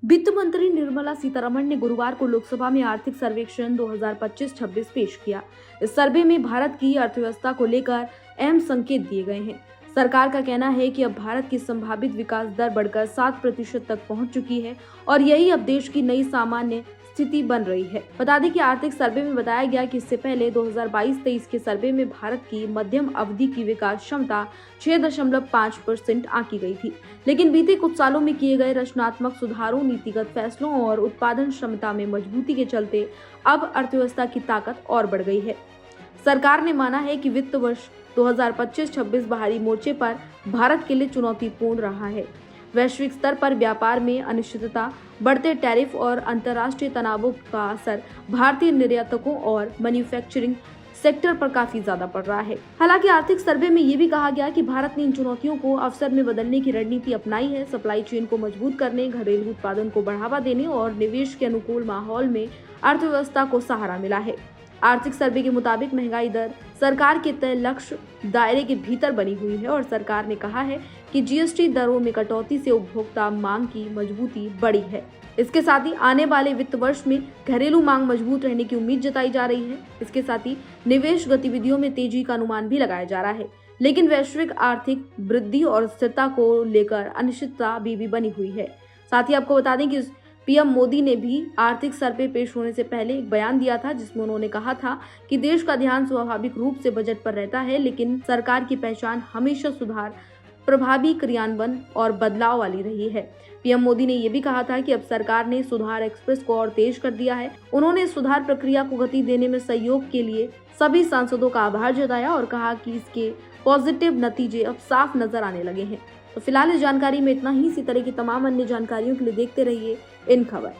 वित्त मंत्री निर्मला सीतारमण ने गुरुवार को लोकसभा में आर्थिक सर्वेक्षण 2025-26 पेश किया। इस सर्वे में भारत की अर्थव्यवस्था को लेकर अहम संकेत दिए गए हैं। सरकार का कहना है कि अब भारत की संभावित विकास दर बढ़कर 7% तक पहुंच चुकी है और यही अब देश की नई सामान्य स्थिति बन रही है। बता दें कि आर्थिक सर्वे में बताया गया कि इससे पहले 2022-23 के सर्वे में भारत की मध्यम अवधि की विकास क्षमता 6.5% आंकी गई थी, लेकिन बीते कुछ सालों में किए गए रचनात्मक सुधारों, नीतिगत फैसलों और उत्पादन क्षमता में मजबूती के चलते अब अर्थव्यवस्था की ताकत और बढ़ गई है। सरकार ने माना है कि वित्त वर्ष 2025-26 बाहरी मोर्चे पर भारत के लिए चुनौतीपूर्ण रहा है। वैश्विक स्तर पर व्यापार में अनिश्चितता, बढ़ते टैरिफ और अंतर्राष्ट्रीय तनावों का असर भारतीय निर्यातकों और मैन्युफैक्चरिंग सेक्टर पर काफी ज्यादा पड़ रहा है। हालांकि आर्थिक सर्वे में ये भी कहा गया कि भारत ने इन चुनौतियों को अवसर में बदलने की रणनीति अपनाई है। सप्लाई चेन को मजबूत करने, घरेलू उत्पादन को बढ़ावा देने और निवेश के अनुकूल माहौल में अर्थव्यवस्था को सहारा मिला है। आर्थिक सर्वे के मुताबिक महंगाई दर सरकार के तय लक्ष्य दायरे के भीतर बनी हुई है और सरकार ने कहा है कि जीएसटी दरों में कटौती से उपभोक्ता मांग की मजबूती बढ़ी है। इसके साथ ही आने वाले वित्त वर्ष में घरेलू मांग मजबूत रहने की उम्मीद जताई जा रही है। इसके साथ ही निवेश गतिविधियों में तेजी का अनुमान भी लगाया जा रहा है, लेकिन वैश्विक आर्थिक वृद्धि और स्थिरता को लेकर अनिश्चितता अभी भी बनी हुई है। साथ ही आपको बता दें कि पीएम मोदी ने भी आर्थिक सर्वे पेश होने से पहले एक बयान दिया था, जिसमें उन्होंने कहा था कि देश का ध्यान स्वाभाविक रूप से बजट पर रहता है, लेकिन सरकार की पहचान हमेशा सुधार, प्रभावी क्रियान्वयन और बदलाव वाली रही है। पीएम मोदी ने यह भी कहा था कि अब सरकार ने सुधार एक्सप्रेस को और तेज कर दिया है। उन्होंने इस सुधार प्रक्रिया को गति देने में सहयोग के लिए सभी सांसदों का आभार जताया और कहा कि इसके पॉजिटिव नतीजे अब साफ नजर आने लगे हैं। तो फिलहाल इस जानकारी में इतना ही। इसी तरह की तमाम अन्य जानकारियों के लिए देखते रहिए इन खबर।